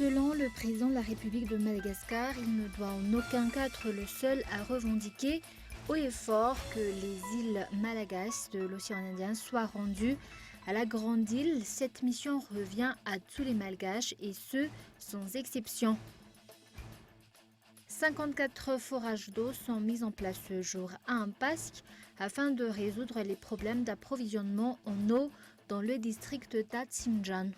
Selon le président de la République de Madagascar, il ne doit en aucun cas être le seul à revendiquer haut et fort que les îles Malagasy de l'océan Indien soient rendues à la Grande Île. Cette mission revient à tous les Malgaches et ce, sans exception. 54 forages d'eau sont mis en place ce jour à Ampask afin de résoudre les problèmes d'approvisionnement en eau dans le district d'Atsinjan.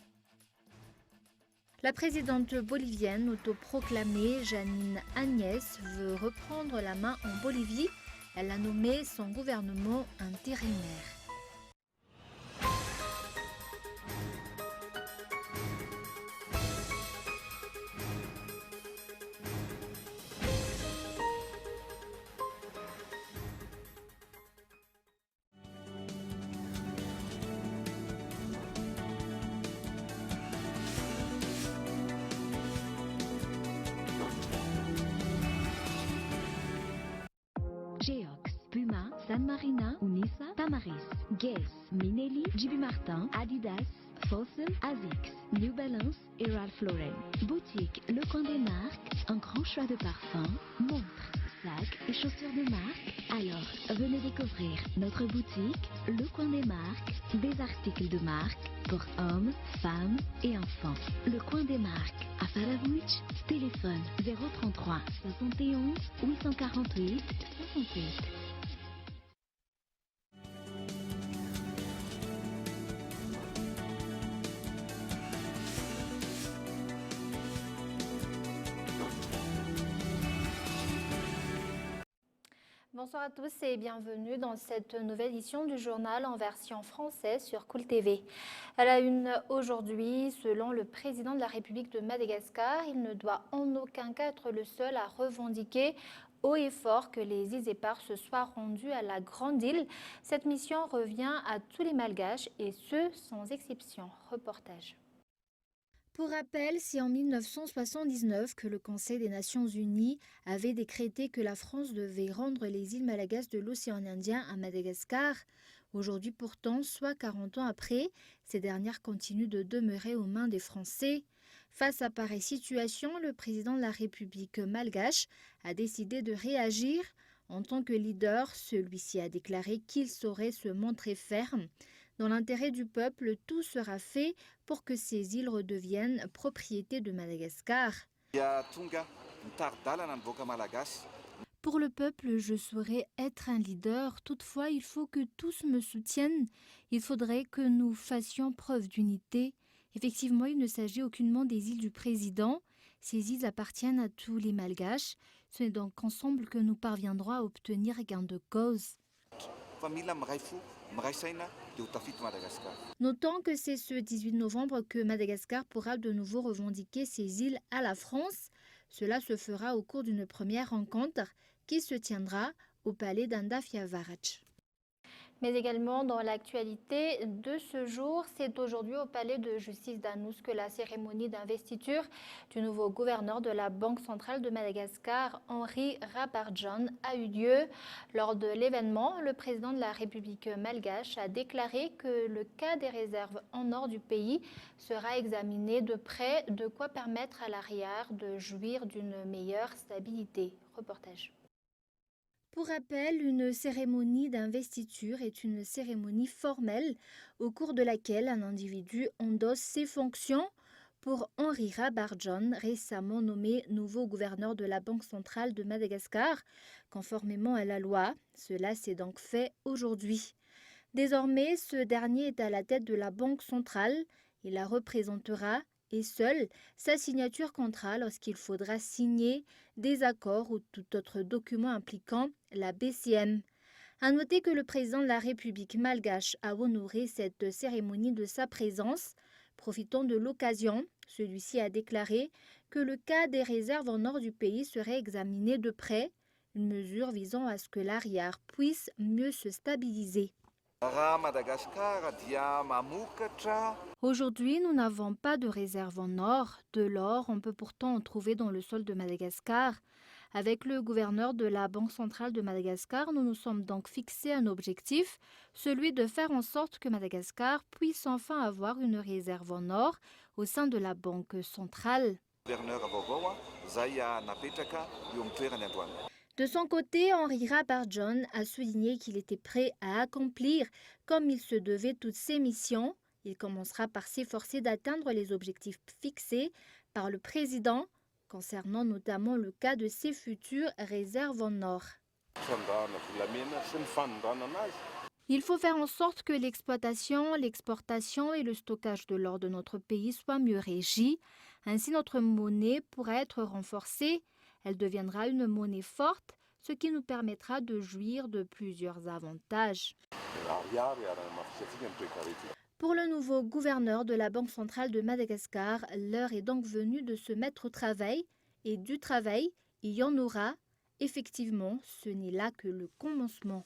La présidente bolivienne autoproclamée Janine Agnès veut reprendre la main en Bolivie. Elle a nommé son gouvernement intérimaire. Geox, Puma, San Marina, Unisa, Tamaris, Guess, Minelli, JB Martin, Adidas, Fossil, Asics, New Balance et Ralph Lauren. Boutique Le Coin des Marques, un grand choix de parfums, montres, sacs et chaussures de marque. Alors, venez découvrir notre boutique Le Coin des Marques, des articles de marque pour hommes, femmes et enfants. Le Coin des Marques à Faravouch, téléphone 033 71 848 68. Bonsoir à tous et bienvenue dans cette nouvelle édition du journal en version française sur Cool TV. À la une aujourd'hui, selon le président de la République de Madagascar, il ne doit en aucun cas être le seul à revendiquer haut et fort que les îles éparses se soient rendues à la Grande Île. Cette mission revient à tous les Malgaches et ce, sans exception. Reportage. Pour rappel, c'est en 1979 que le Conseil des Nations Unies avait décrété que la France devait rendre les îles Malagasy de l'océan Indien à Madagascar. Aujourd'hui pourtant, soit 40 ans après, ces dernières continuent de demeurer aux mains des Français. Face à pareille situation, le président de la République malgache a décidé de réagir. En tant que leader, celui-ci a déclaré qu'il saurait se montrer ferme. Dans l'intérêt du peuple, tout sera fait pour que ces îles redeviennent propriété de Madagascar. Pour le peuple, je saurais être un leader. Toutefois, il faut que tous me soutiennent. Il faudrait que nous fassions preuve d'unité. Effectivement, il ne s'agit aucunement des îles du président. Ces îles appartiennent à tous les Malgaches. Ce n'est donc ensemble que nous parviendrons à obtenir gain de cause. Notons que c'est ce 18 novembre que Madagascar pourra de nouveau revendiquer ses îles à la France. Cela se fera au cours d'une première rencontre qui se tiendra au palais d'Andafiavarach. Mais également dans l'actualité de ce jour, c'est aujourd'hui au palais de justice d'Anous que la cérémonie d'investiture du nouveau gouverneur de la Banque centrale de Madagascar, Henri Rabarjan, a eu lieu. Lors de l'événement, le président de la République malgache a déclaré que le cas des réserves en or du pays sera examiné de près, de quoi permettre à l'arrière de jouir d'une meilleure stabilité. Reportage. Pour rappel, une cérémonie d'investiture est une cérémonie formelle au cours de laquelle un individu endosse ses fonctions. Pour Henri Rabarjan, récemment nommé nouveau gouverneur de la Banque centrale de Madagascar, conformément à la loi, cela s'est donc fait aujourd'hui. Désormais, ce dernier est à la tête de la Banque centrale. Il la représentera et seule sa signature comptera lorsqu'il faudra signer des accords ou tout autre document impliquant la BCM. À noter que le président de la République malgache a honoré cette cérémonie de sa présence. Profitant de l'occasion, celui-ci a déclaré que le cas des réserves en or du pays serait examiné de près, une mesure visant à ce que l'arrière puisse mieux se stabiliser. Aujourd'hui, nous n'avons pas de réserve en or. De l'or, on peut pourtant en trouver dans le sol de Madagascar. Avec le gouverneur de la Banque centrale de Madagascar, nous nous sommes donc fixés un objectif, celui de faire en sorte que Madagascar puisse enfin avoir une réserve en or au sein de la Banque centrale. De son côté, Henri Rabarjon a souligné qu'il était prêt à accomplir comme il se devait toutes ses missions. Il commencera par s'efforcer d'atteindre les objectifs fixés par le président, concernant notamment le cas de ses futures réserves en or. Il faut faire en sorte que l'exploitation, l'exportation et le stockage de l'or de notre pays soient mieux régis. Ainsi, notre monnaie pourra être renforcée. Elle deviendra une monnaie forte, ce qui nous permettra de jouir de plusieurs avantages. Pour le nouveau gouverneur de la Banque centrale de Madagascar, l'heure est donc venue de se mettre au travail. Et du travail, il y en aura. Effectivement, ce n'est là que le commencement.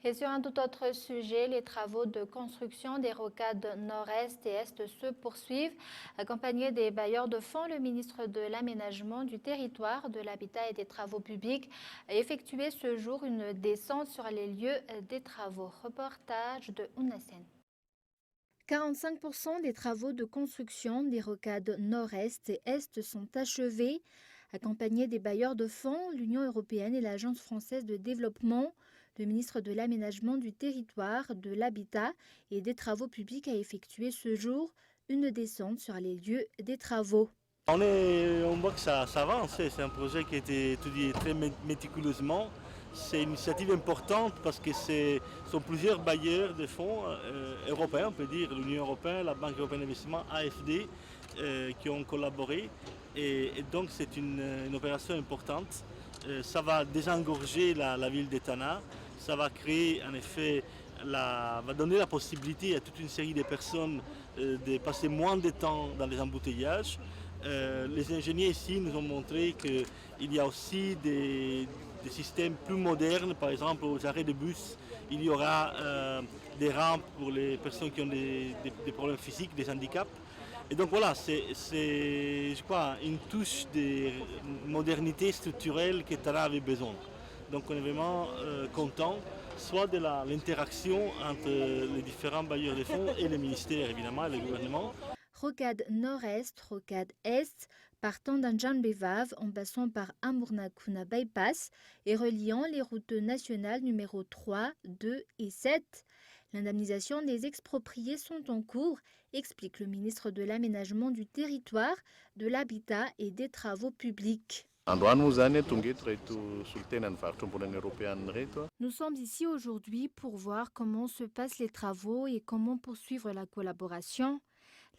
Et sur un tout autre sujet, les travaux de construction des rocades nord-est et est se poursuivent. Accompagné des bailleurs de fonds, le ministre de l'Aménagement du territoire, de l'Habitat et des Travaux publics a effectué ce jour une descente sur les lieux des travaux. Reportage de Ounassen. 45% des travaux de construction des rocades nord-est et est sont achevés. Accompagné des bailleurs de fonds, l'Union européenne et l'Agence française de développement, le ministre de l'Aménagement du territoire, de l'Habitat et des Travaux publics a effectué ce jour une descente sur les lieux des travaux. On voit que ça avance, c'est un projet qui a été étudié très méticuleusement. C'est une initiative importante parce que ce sont plusieurs bailleurs de fonds européens, on peut dire l'Union européenne, la Banque européenne d'investissement, AFD, qui ont collaboré. Et donc c'est une opération importante. Ça va désengorger la ville d'Etana. Ça va créer en effet, va donner la possibilité à toute une série de personnes de passer moins de temps dans les embouteillages. Les ingénieurs ici nous ont montré qu'il y a aussi des systèmes plus modernes, par exemple aux arrêts de bus, il y aura des rampes pour les personnes qui ont des problèmes physiques, des handicaps. Et donc voilà, c'est je crois, une touche de modernité structurelle qu'Etana avait besoin. Donc on est vraiment content, soit de l'interaction entre les différents bailleurs de fonds et les ministères évidemment, et le gouvernement. Rocade nord-est, rocade est, partant d'Anjanbevav en passant par Amurnakuna Bypass et reliant les routes nationales numéro 3, 2 et 7. L'indemnisation des expropriés sont en cours, explique le ministre de l'Aménagement du territoire, de l'Habitat et des Travaux publics. Nous sommes ici aujourd'hui pour voir comment se passent les travaux et comment poursuivre la collaboration.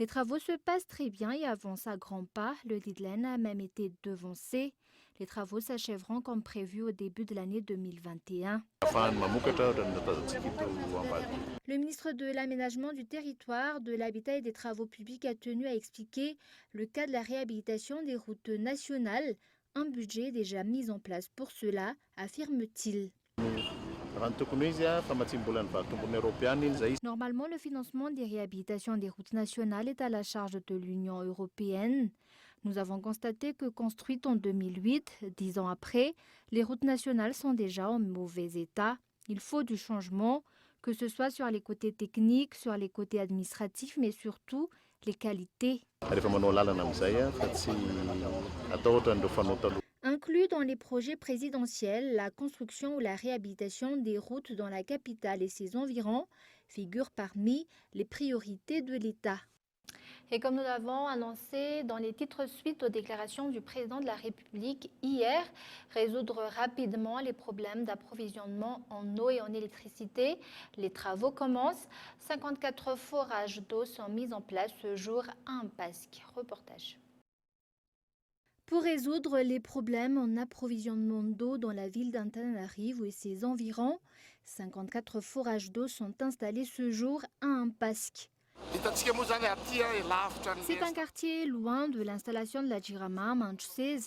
Les travaux se passent très bien et avancent à grands pas. Le deadline a même été devancé. Les travaux s'achèveront comme prévu au début de l'année 2021. Le ministre de l'Aménagement du territoire, de l'Habitat et des Travaux publics a tenu à expliquer le cas de la réhabilitation des routes nationales. Un budget déjà mis en place pour cela, affirme-t-il. Normalement, le financement des réhabilitations des routes nationales est à la charge de l'Union européenne. Nous avons constaté que construites en 2008, 10 ans après, les routes nationales sont déjà en mauvais état. Il faut du changement, que ce soit sur les côtés techniques, sur les côtés administratifs, mais surtout les qualités. Inclus dans les projets présidentiels, la construction ou la réhabilitation des routes dans la capitale et ses environs figure parmi les priorités de l'État. Et comme nous l'avons annoncé dans les titres suite aux déclarations du président de la République hier, résoudre rapidement les problèmes d'approvisionnement en eau et en électricité. Les travaux commencent. 54 forages d'eau sont mis en place ce jour à Ampask. Reportage. Pour résoudre les problèmes en approvisionnement d'eau dans la ville d'Antananarivo et ses environs, 54 forages d'eau sont installés ce jour à Ampask. C'est un quartier loin de l'installation de la Jirama à Manchsez.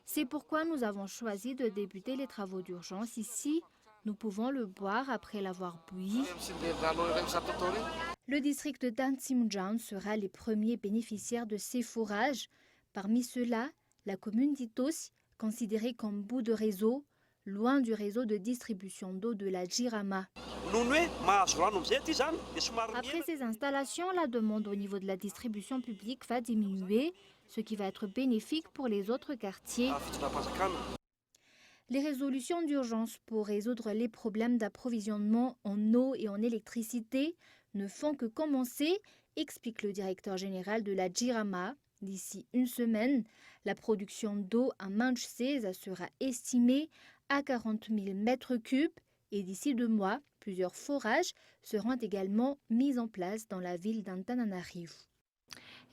C'est pourquoi nous avons choisi de débuter les travaux d'urgence ici. Nous pouvons le boire après l'avoir bouilli. Le district d'Antsimjan sera les premiers bénéficiaires de ces forages. Parmi ceux-là, la commune d'Itos, considérée comme bout de réseau, loin du réseau de distribution d'eau de la Jirama. Après ces installations, la demande au niveau de la distribution publique va diminuer, ce qui va être bénéfique pour les autres quartiers. Les résolutions d'urgence pour résoudre les problèmes d'approvisionnement en eau et en électricité ne font que commencer, explique le directeur général de la Jirama. D'ici une semaine, la production d'eau à Manchester sera estimée à 40 000 mètres cubes et d'ici 2 mois, plusieurs forages seront également mis en place dans la ville d'Antananarivo.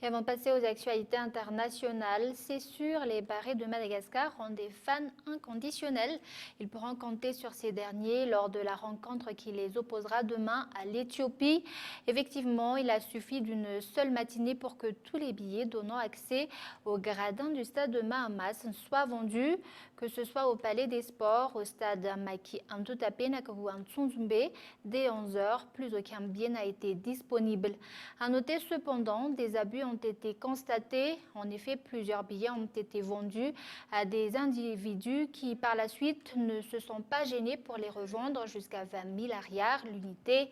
Et avant de passer aux actualités internationales, c'est sûr, les Barrés de Madagascar ont des fans inconditionnels. Ils pourront compter sur ces derniers lors de la rencontre qui les opposera demain à l'Éthiopie. Effectivement, il a suffi d'une seule matinée pour que tous les billets donnant accès aux gradins du stade de Mahamas soient vendus, que ce soit au Palais des Sports, au stade Maki Antutapenak ou à Ntsonzumbe. Dès 11h, plus aucun billet n'a été disponible. À noter cependant, des abus ont été constatés. En effet, plusieurs billets ont été vendus à des individus qui, par la suite, ne se sont pas gênés pour les revendre jusqu'à 20 000 arrières l'unité.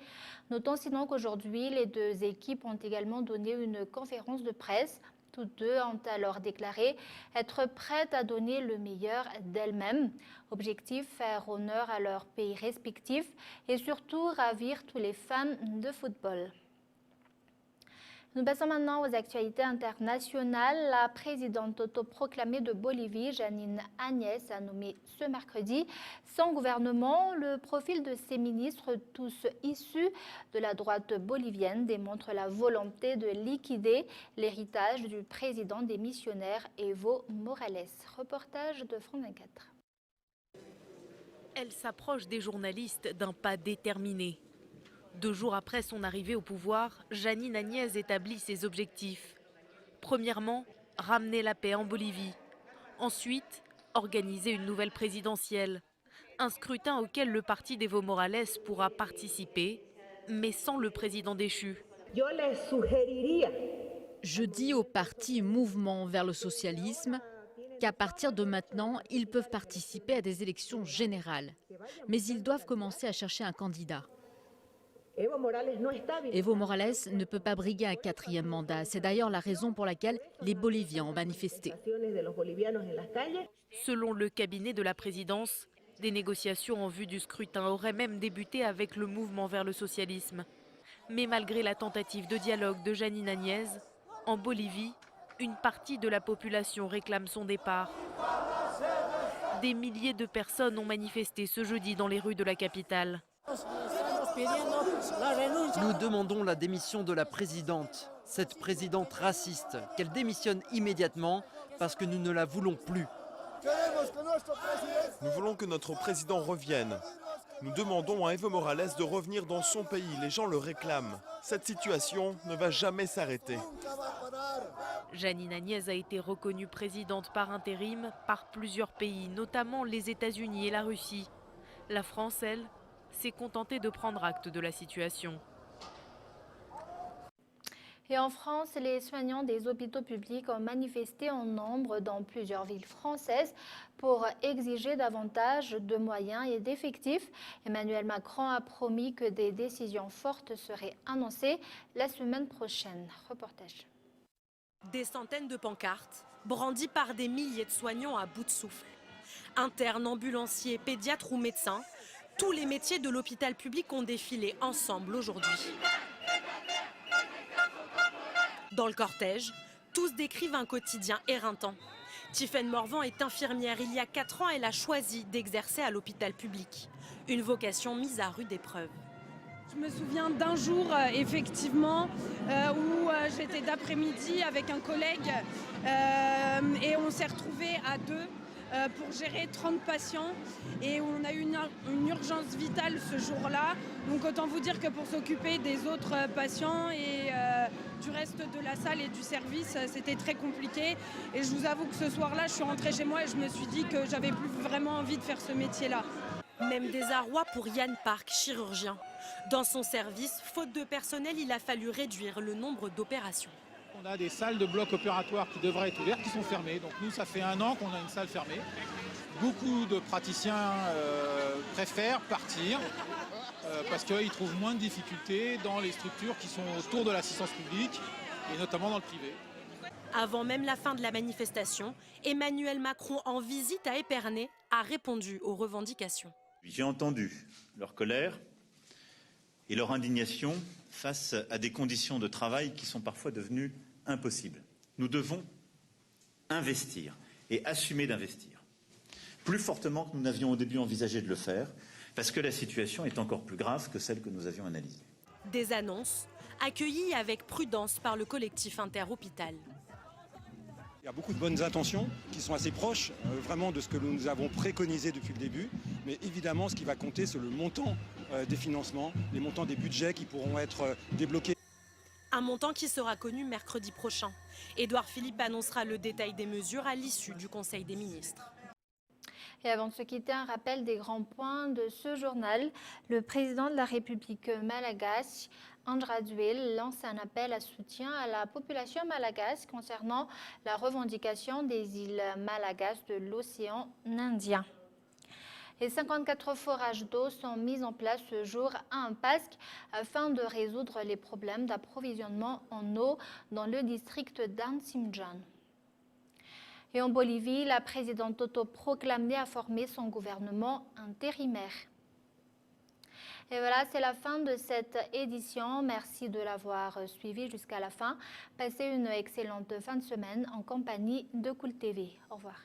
Notons sinon qu'aujourd'hui, les deux équipes ont également donné une conférence de presse. Toutes deux ont alors déclaré être prêtes à donner le meilleur d'elles-mêmes. Objectif, faire honneur à leurs pays respectifs et surtout ravir tous les fans de football. Nous passons maintenant aux actualités internationales. La présidente autoproclamée de Bolivie, Janine Áñez, a nommé ce mercredi son gouvernement. Le profil de ses ministres, tous issus de la droite bolivienne, démontre la volonté de liquider l'héritage du président démissionnaire Evo Morales. Reportage de France 24. Elle s'approche des journalistes d'un pas déterminé. 2 jours après son arrivée au pouvoir, Janine Áñez établit ses objectifs. Premièrement, ramener la paix en Bolivie. Ensuite, organiser une nouvelle présidentielle. Un scrutin auquel le parti d'Evo Morales pourra participer, mais sans le président déchu. Je dis au parti Mouvement vers le socialisme qu'à partir de maintenant, ils peuvent participer à des élections générales. Mais ils doivent commencer à chercher un candidat. Evo Morales ne peut pas briguer un 4e mandat. C'est d'ailleurs la raison pour laquelle les Boliviens ont manifesté. Selon le cabinet de la présidence, des négociations en vue du scrutin auraient même débuté avec le mouvement vers le socialisme. Mais malgré la tentative de dialogue de Janine Áñez, en Bolivie, une partie de la population réclame son départ. Des milliers de personnes ont manifesté ce jeudi dans les rues de la capitale. Nous demandons la démission de la présidente, cette présidente raciste, qu'elle démissionne immédiatement parce que nous ne la voulons plus. Nous voulons que notre président revienne. Nous demandons à Evo Morales de revenir dans son pays, les gens le réclament. Cette situation ne va jamais s'arrêter. Janine Áñez a été reconnue présidente par intérim par plusieurs pays, notamment les États-Unis et la Russie. La France, elle, s'est contentée de prendre acte de la situation. Et en France, les soignants des hôpitaux publics ont manifesté en nombre dans plusieurs villes françaises pour exiger davantage de moyens et d'effectifs. Emmanuel Macron a promis que des décisions fortes seraient annoncées la semaine prochaine. Reportage. Des centaines de pancartes brandies par des milliers de soignants à bout de souffle. Internes, ambulanciers, pédiatres ou médecins, tous les métiers de l'hôpital public ont défilé ensemble aujourd'hui. Dans le cortège, tous décrivent un quotidien éreintant. Tiffaine Morvan est infirmière. Il y a 4 ans, elle a choisi d'exercer à l'hôpital public. Une vocation mise à rude épreuve. Je me souviens d'un jour, effectivement, où j'étais d'après-midi avec un collègue et on s'est retrouvés à 2 pour gérer 30 patients et on a eu une urgence vitale ce jour-là. Donc autant vous dire que pour s'occuper des autres patients et du reste de la salle et du service, c'était très compliqué. Et je vous avoue que ce soir-là, je suis rentrée chez moi et je me suis dit que j'avais plus vraiment envie de faire ce métier-là. Même désarroi pour Yann Park, chirurgien. Dans son service, faute de personnel, il a fallu réduire le nombre d'opérations. On a des salles de blocs opératoires qui devraient être ouvertes, qui sont fermées. Donc nous, ça fait 1 an qu'on a une salle fermée. Beaucoup de praticiens préfèrent partir parce qu'ils trouvent moins de difficultés dans les structures qui sont autour de l'assistance publique et notamment dans le privé. Avant même la fin de la manifestation, Emmanuel Macron, en visite à Épernay, a répondu aux revendications. J'ai entendu leur colère et leur indignation face à des conditions de travail qui sont parfois devenues impossibles. Nous devons investir et assumer d'investir, plus fortement que nous n'avions au début envisagé de le faire, parce que la situation est encore plus grave que celle que nous avions analysée. Des annonces accueillies avec prudence par le collectif Interhôpital. Il y a beaucoup de bonnes intentions qui sont assez proches vraiment de ce que nous avons préconisé depuis le début. Mais évidemment, ce qui va compter, c'est le montant des financements, les montants des budgets qui pourront être débloqués. Un montant qui sera connu mercredi prochain. Édouard Philippe annoncera le détail des mesures à l'issue du Conseil des ministres. Et avant de se quitter, un rappel des grands points de ce journal. Le président de la République malagasy, Andry Rajoelina, lance un appel à soutien à la population malagasy concernant la revendication des îles malagasy de l'océan Indien. Et 54 forages d'eau sont mis en place ce jour à Ampask afin de résoudre les problèmes d'approvisionnement en eau dans le district d'Ansimjan. Et en Bolivie, la présidente autoproclamée a formé son gouvernement intérimaire. Et voilà, c'est la fin de cette édition. Merci de l'avoir suivi jusqu'à la fin. Passez une excellente fin de semaine en compagnie de Cool TV. Au revoir.